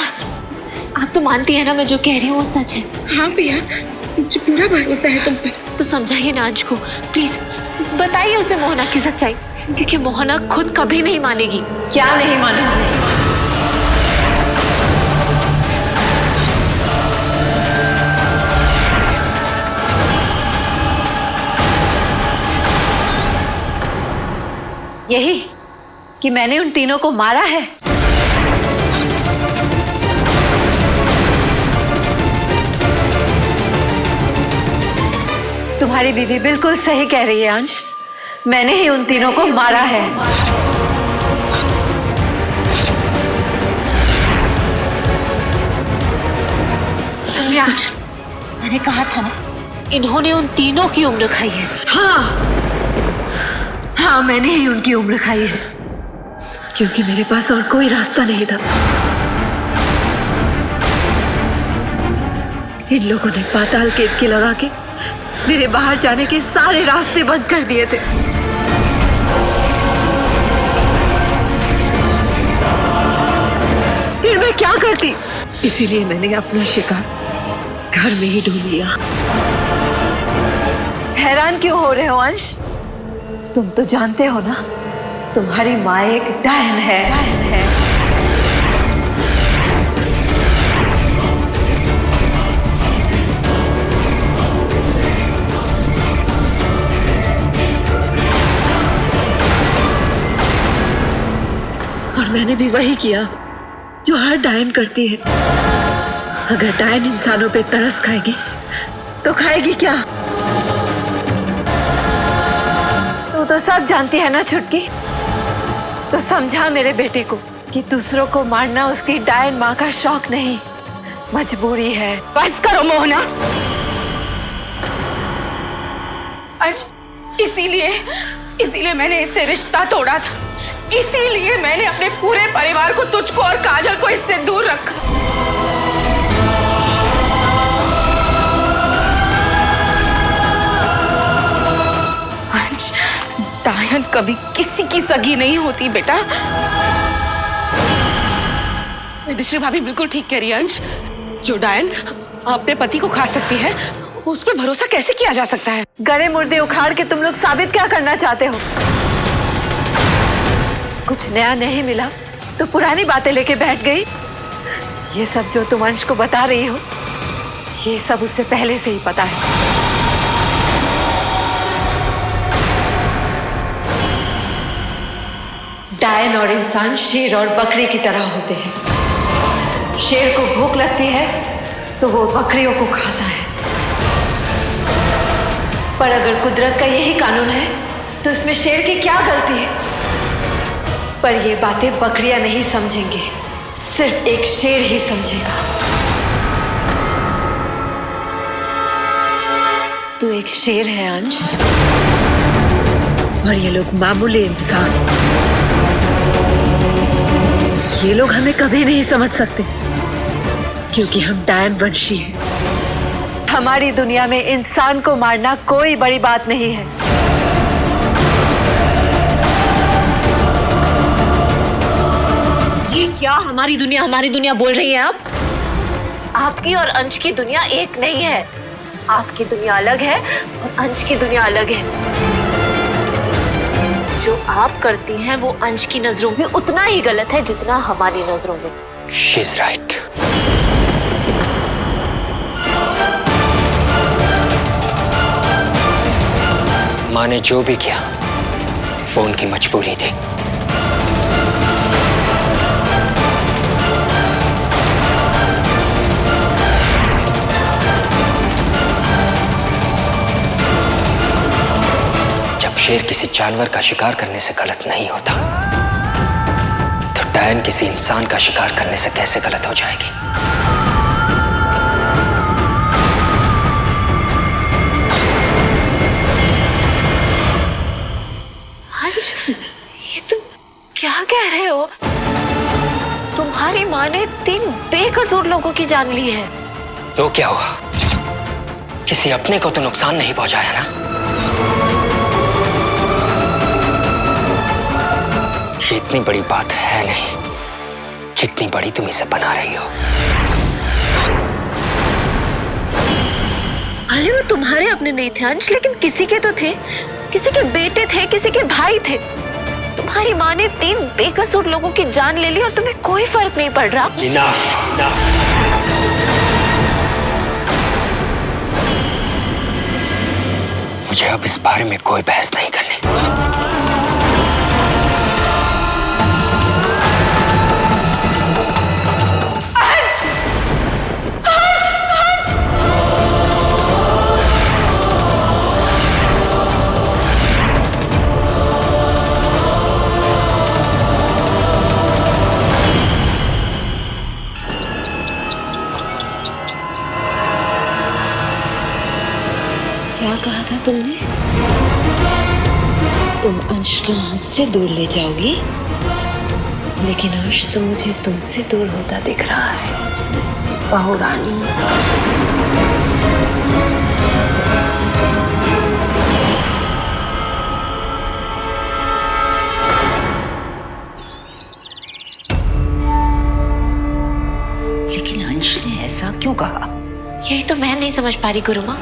आप तो मानती है ना मैं जो कह रही हूँ वो सच है? हाँ भैया, मुझे पूरा भरोसा है तुम पे। तो समझाइए ना अंश को, प्लीज बताइए उसे मोहना की सच्चाई, क्योंकि मोहना खुद कभी नहीं मानेगी। क्या नहीं मानेगी? यही कि मैंने उन तीनों को मारा है। तुम्हारी बीवी बिल्कुल सही कह रही है अंश, मैंने ही उन तीनों को मारा है। सुन लिया अंश, मैंने कहा था ना इन्होंने उन तीनों की उम्र खाई है। हाँ, मैंने ही उनकी उम्र खाई है, क्योंकि मेरे पास और कोई रास्ता नहीं था। इन लोगों ने पाताल केतकी लगा के मेरे बाहर जाने के सारे रास्ते बंद कर दिए थे। फिर मैं क्या करती? इसीलिए मैंने अपना शिकार घर में ही ढूंढ लिया। हैरान क्यों हो रहे हो अंश? तुम तो जानते हो ना, तुम्हारी माँ एक डायन है। और मैंने भी वही किया जो हर डायन करती है। अगर डायन इंसानों पे तरस खाएगी तो खाएगी क्या? तो सब जानती है ना छुटकी, तो समझा मेरे बेटे को कि दूसरों को मारना उसकी डायन माँ का शौक नहीं, मजबूरी है। बस करो मोहना। अंश, इसीलिए मैंने इससे रिश्ता तोड़ा था। इसीलिए मैंने अपने पूरे परिवार को, तुझको और काजल को इससे दूर रखा। अंश, डायन कभी किसी की सगी नहीं होती बेटा। विदिश्री भाभी बिल्कुल ठीक कह रही है अंश। जो डायन अपने पति को खा सकती है, उस पर भरोसा कैसे किया जा सकता है? गड़े मुर्दे उखाड़ के तुम लोग साबित क्या करना चाहते हो? कुछ नया नहीं मिला तो पुरानी बातें लेके बैठ गई। ये सब जो तुम अंश को बता रही हो, ये सब उससे पहले से ही पता है। डायन और इंसान शेर और बकरी की तरह होते हैं। शेर को भूख लगती है तो वो बकरियों को खाता है। पर अगर कुदरत का यही कानून है तो इसमें शेर की क्या गलती है? पर ये बातें बकरियां नहीं समझेंगे, सिर्फ एक शेर ही समझेगा। तू एक शेर है अंश, और ये लोग मामूली इंसान। ये लोग हमें कभी नहीं समझ सकते, क्योंकि हम डायन वंशी हैं। हमारी दुनिया में इंसान को मारना कोई बड़ी बात नहीं है। ये क्या हमारी दुनिया बोल रही है आप? आपकी और अंश की दुनिया एक नहीं है। आपकी दुनिया अलग है और अंश की दुनिया अलग है। जो आप करती हैं वो अंश की नजरों में उतना ही गलत है जितना हमारी नजरों में। She's right. माँ ने जो भी किया वो उनकी मजबूरी थी। जब शेर किसी जानवर का शिकार करने से गलत नहीं होता, तो डायन किसी इंसान का शिकार करने से कैसे गलत हो जाएगी? अंश, ये तुम क्या कह रहे हो? तुम्हारी माँ ने 3 बेकसूर लोगों की जान ली है। तो क्या हुआ? किसी अपने को तो नुकसान नहीं पहुंचाया ना? ये इतनी बड़ी बात है नहीं जितनी बड़ी तुम इसे बना रही हो। भले वो तुम्हारे अपने नहीं थे अंश, लेकिन किसी के तो थे, किसी के बेटे थे, किसी के भाई थे। तुम्हारी माँ ने 3 बेकसूर लोगों की जान ले ली और तुम्हें कोई फर्क नहीं पड़ रहा। Enough, enough. मुझे अब इस बारे में कोई बहस नहीं करनी। क्या कहा था तुमने? तुम अंश को मुझसे दूर ले जाओगी, लेकिन अंश तो मुझे तुमसे दूर होता दिख रहा है, बहू रानी। लेकिन अंश ने ऐसा क्यों कहा? यही तो मैं नहीं समझ पा रही गुरु माँ।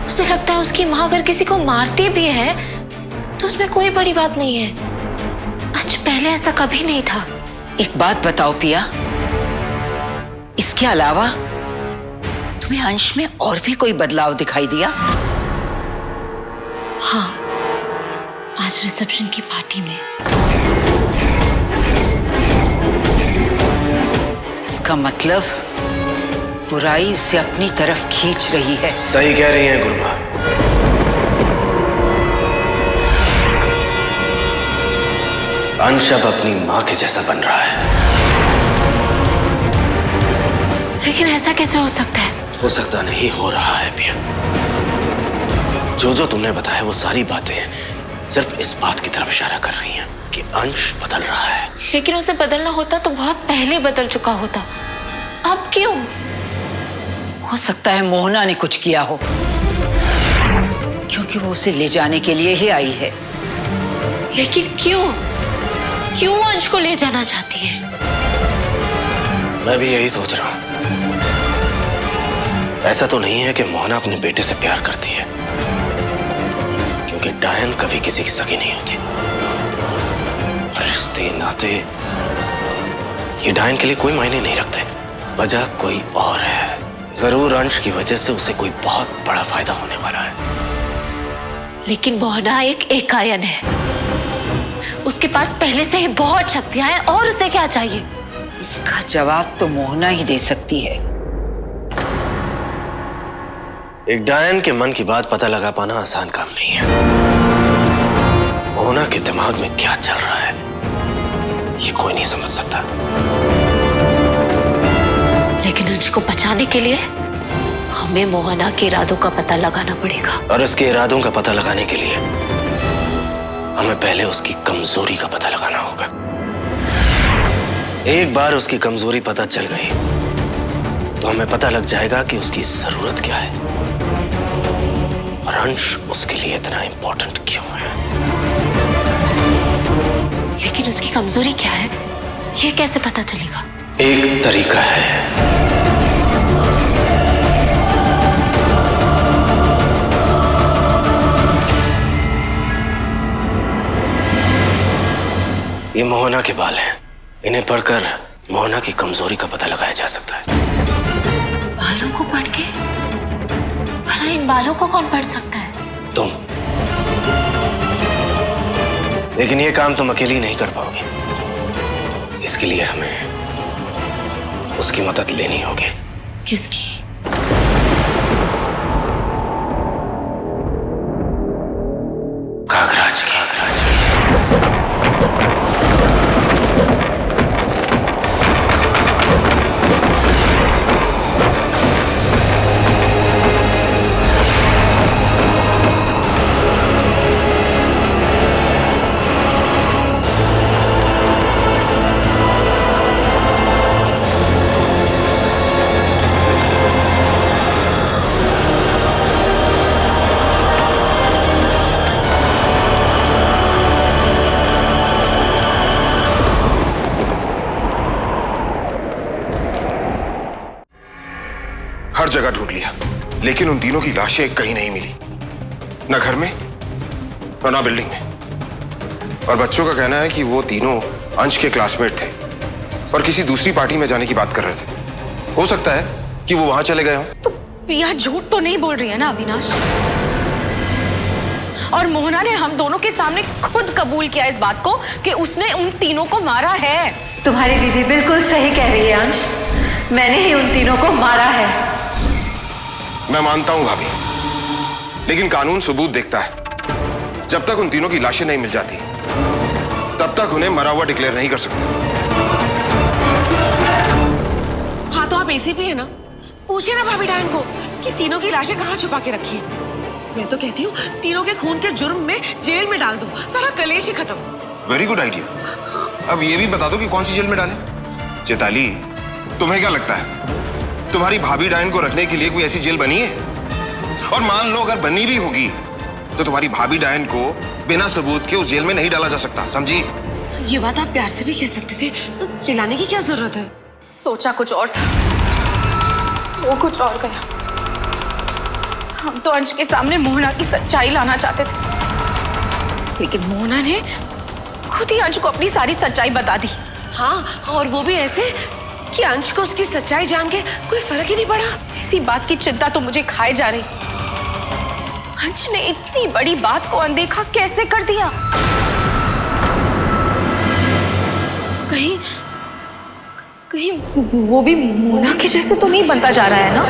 उसे लगता है उसकी माँ अगर किसी को मारती भी है तो उसमें कोई बड़ी बात नहीं है। आज पहले ऐसा कभी नहीं था। एक बात बताओ पिया, इसके अलावा तुम्हें अंश में और भी कोई बदलाव दिखाई दिया? हाँ, आज रिसेप्शन की पार्टी में। इसका मतलब बुराई उसे अपनी तरफ खींच रही है। सही कह रही हैं गुरुमा। अंश अब अपनी माँ के जैसा बन रहा है। लेकिन ऐसा कैसे हो सकता है? हो सकता नहीं, हो रहा है पिया। जो तुमने बताया वो सारी बातें सिर्फ इस बात की तरफ इशारा कर रही हैं कि अंश बदल रहा है। लेकिन उसे बदलना होता तो बहुत पहले बदल चुका होता। अब क्यों? हो सकता है मोहना ने कुछ किया हो, क्योंकि वो उसे ले जाने के लिए ही आई है। लेकिन क्यों? क्यों अंश को ले जाना चाहती है? मैं भी यही सोच रहा हूं। ऐसा तो नहीं है कि मोहना अपने बेटे से प्यार करती है, क्योंकि डायन कभी किसी की सगी नहीं होती। रिश्ते नाते ये डायन के लिए कोई मायने नहीं रखते। वजह कोई और है। जरूर अंश की वजह से उसे कोई बहुत बड़ा फायदा होने वाला है। लेकिन मोहना एक एकायन है। उसके पास पहले से ही बहुत शक्तियां हैं और उसे क्या चाहिए? इसका जवाब तो मोहना ही दे सकती है। एक डायन के मन की बात पता लगा पाना आसान काम नहीं है। मोहना के दिमाग में क्या चल रहा है ये कोई नहीं समझ सकता। लेकिन अंश को बचाने के लिए हमें मोहना के इरादों का पता लगाना पड़ेगा। और उसके इरादों का पता लगाने के लिए हमें पहले उसकी कमजोरी का पता लगाना होगा। एक बार उसकी कमजोरी पता चल गई तो हमें पता लग जाएगा कि उसकी जरूरत क्या है और अंश उसके लिए इतना इंपॉर्टेंट क्यों है। लेकिन उसकी कमजोरी क्या है ये कैसे पता चलेगा? एक तरीका है। ये मोहना के बाल हैं। इन्हें पढ़कर मोहना की कमजोरी का पता लगाया जा सकता है। बालों को पढ़ के? भला इन बालों को कौन पढ़ सकता है? तुम। लेकिन ये काम तुम अकेली नहीं कर पाओगे। इसके लिए हमें उसकी मदद लेनी होगी। किसकी? कागराज की। जगह ढूंढ लिया, लेकिन उन तीनों की लाशें कहीं नहीं मिली, ना घर में और ना बिल्डिंग में। और बच्चों का कहना है कि वो तीनों अंश के क्लासमेट थे और किसी दूसरी पार्टी में जाने की बात कर रहे थे। हो सकता है कि वो वहां चले गए हों। तो पिया झूठ तो नहीं बोल रही है ना अविनाश? और मोहना ने हम दोनों के सामने खुद कबूल किया इस बात को कि उसने उन तीनों को मारा है। तुम्हारी दीदी बिल्कुल सही कह रही है अंश, मैंने ही उन तीनों को मारा है। मैं मानता हूं भाभी, लेकिन कानून सबूत देखता है। जब तक उन तीनों की लाशें नहीं मिल जाती तब तक उन्हें मरा हुआ डिक्लेयर नहीं कर सकते। हाँ तो आप एसीपी है ना, पूछिए ना भाभी डायन को कि तीनों की लाशें कहाँ छुपा के रखी है। मैं तो कहती हूँ तीनों के खून के जुर्म में जेल में डाल दो, सारा कलेश ही खत्म। Very good idea. अब ये भी बता दो कि कौन सी जेल में डालें। चेताली, तुम्हें क्या लगता है तुम्हारी भाभी डायन को रखने के लिए कोई ऐसी जेल बनी है? और मान लो अगर बनी भी होगी तो तुम्हारी भाभी डायन को बिना सबूत के उस जेल में नहीं डाला जा सकता, समझी? ये बात आप प्यार से भी कह सकते थे, तो चिल्लाने की क्या जरूरत है? सोचा कुछ और था, वो कुछ और गया। हम तो अंश के सामने मोहना की सच्चाई लाना चाहते थे, लेकिन मोहना ने खुद ही अंश को अपनी सारी सच्चाई बता दी। हाँ, और वो भी ऐसे कि अंश को उसकी सच्चाई जान के कोई फर्क ही नहीं पड़ा। इसी बात की चिंता तो मुझे खाए जा रही। अंश ने इतनी बड़ी बात को अनदेखा कैसे कर दिया? कहीं कहीं वो भी मोना के जैसे तो नहीं बनता जा रहा है ना?